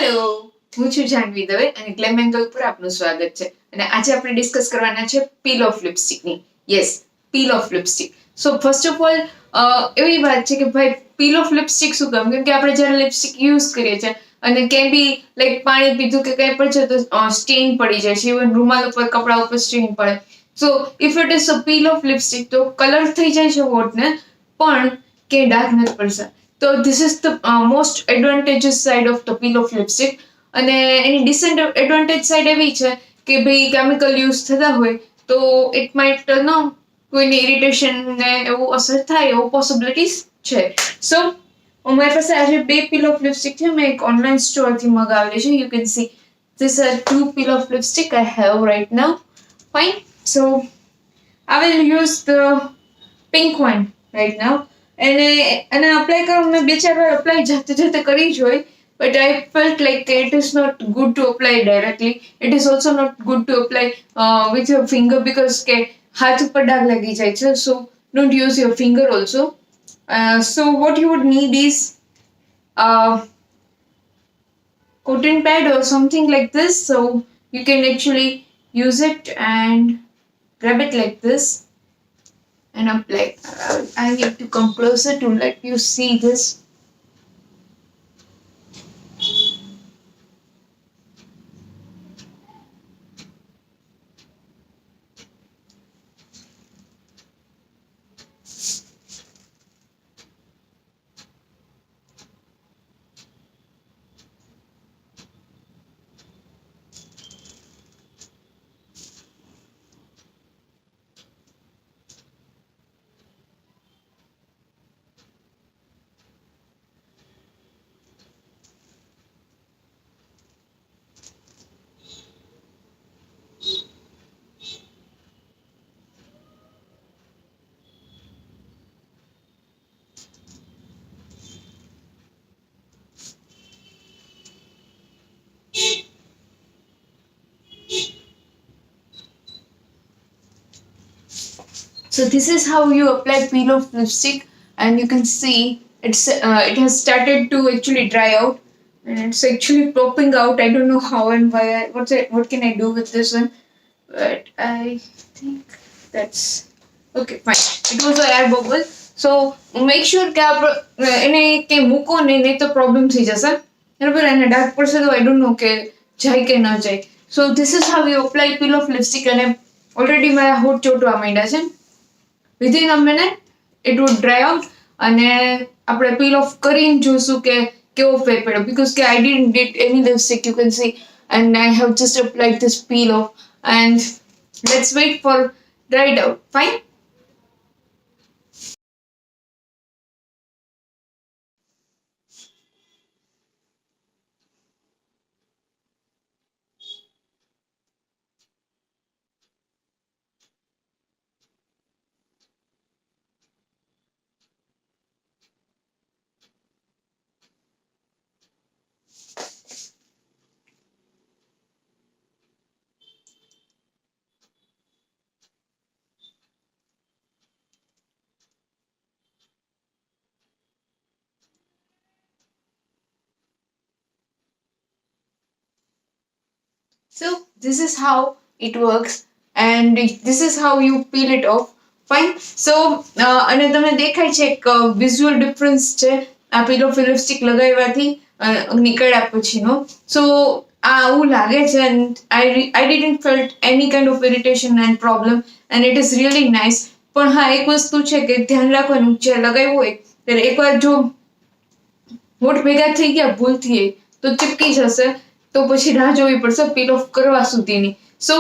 Hello, હું છું જાનવી દવે અને ગ્લેમ એંગલ પર આપનું સ્વાગત છે. અને આજે આપણે ડિસ્કસ કરવાના છે પીલ ઓફ લિપસ્ટિકની. Yes, peel off lipstick. So first of all એવી વાત છે કે ભાઈ પીલ ઓફ લિપસ્ટિક શું કામ? કેમ કે આપણે જ્યારે લિપસ્ટિક યુઝ કરીએ છીએ અને ક્યાંય બી લાઈક પાણી પીધું કે કંઈ પણ છે તો સ્ટેઇન પડી જાય છે, ઇવન રૂમાલ ઉપર કપડા ઉપર સ્ટેઇન પડે. સો if it is a pill off lipstick તો કલર થઈ જાય છે હોટને, પણ કે ડાર્ક નથી પડશે. તો this is the most advantages side of the pill off lipstick. અને એની ડિસએડવાન્ટેજ સાઇડ એવી છે કે ભાઈ કેમિકલ યુઝ થતા હોય તો ઇટ માઇટ નો કોઈને ઇરિટેશન ને એવું અસર થાય એવું પોસિબિલિટીઝ છે. સો મારી પાસે આજે બે પીલ ઓફ લિપસ્ટિક છે, મેં એક ઓનલાઈન સ્ટોરથી મંગાવેલી છે. You can see this are two peel off lipstick I have right now. Fine. So I will use the pink one right now. અને અપ્લાય કરવા મેં બે ચાર વાર અપ્લાય જાતે જાતે કરી જોઈ, but I felt like it is not good to apply directly. It is also not good to apply with your finger because કે હાથ ઉપર ડાઘ લાગી જાય છે. So don't use your finger also. So what you would need is cotton pad or something like this. So you can actually use it and grab it like this and apply. I need to come closer to let you see this. So this is how you apply peel off lipstick, and you can see it has started to actually dry out, and it's actually popping out. I don't know how and why. What can I do with this one? But I think that's okay. Fine. It was an air bubble. So make sure કે એને કે મૂકો નહીં તો problem થઈ જશે બરાબર. એને ડાર્ક પડશે તો આઈ ડોન્ટ નો કે જાય કે ન જાય. So this is how you apply pill off lipstick. અને ઓલરેડી મારા હોઠ ચોટવા માંડ્યા છે. Within a minute it would dry out અને આપણે પીલ ઓફ કરીને જોઈશું કે કેવો ફેર પડ્યો. બીકોઝ કે આઈ didn't did any lipstick, you can C, and I have just applied this pill of and let's weight four dried out. Fine. So this is how it works and this is how you peel it off. Fine. So અને તમને દેખાય છે એક visual difference છે આ પીલ off lipstick લગાવ્યાથી નીકળ્યા પછીનો. સો આ આવું લાગે છે and I didn't felt any kind of irritation and problem and it is really nice. પણ હા એક વસ્તુ છે કે ધ્યાન રાખવાનું જે લગાવ્યું હોય ત્યારે એકવાર જો હોઠ ભેગા થઈ ગયા ભૂલથી તો ચીપકી જશે, તો પછી રાહ જોવી પડશે પીલ ઓફ કરવા સુધીની. સો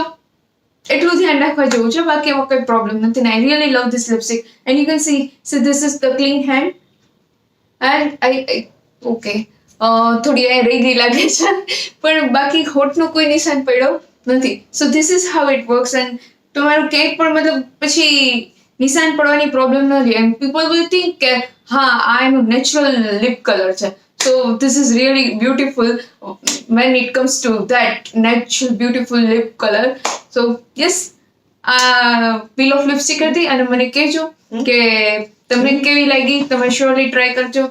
એટલું ધ્યાન રાખવા જેવું છે, બાકી એવો કોઈ પ્રોબ્લેમ નથી. I really love this lipstick and you can see this is the clean hand and I okay થોડી અહીં રહી ગઈ લાગે છે પણ બાકી હોઠનો કોઈ નિશાન પડ્યો નથી. So this is how it works and તમારું ક્યાંય પણ મતલબ પછી નિશાન પડવાની પ્રોબ્લેમ નથી. એન્ડ પીપલ વિલ થિંક કે હા આ એનું નેચરલ લિપ કલર છે. So this is really beautiful when it comes to that natural beautiful lip color. So yes, peel off lipstick હતી અને મને કહેજો કે તમને કેવી લાગી. તમે શ્યોરલી ટ્રાય કરજો.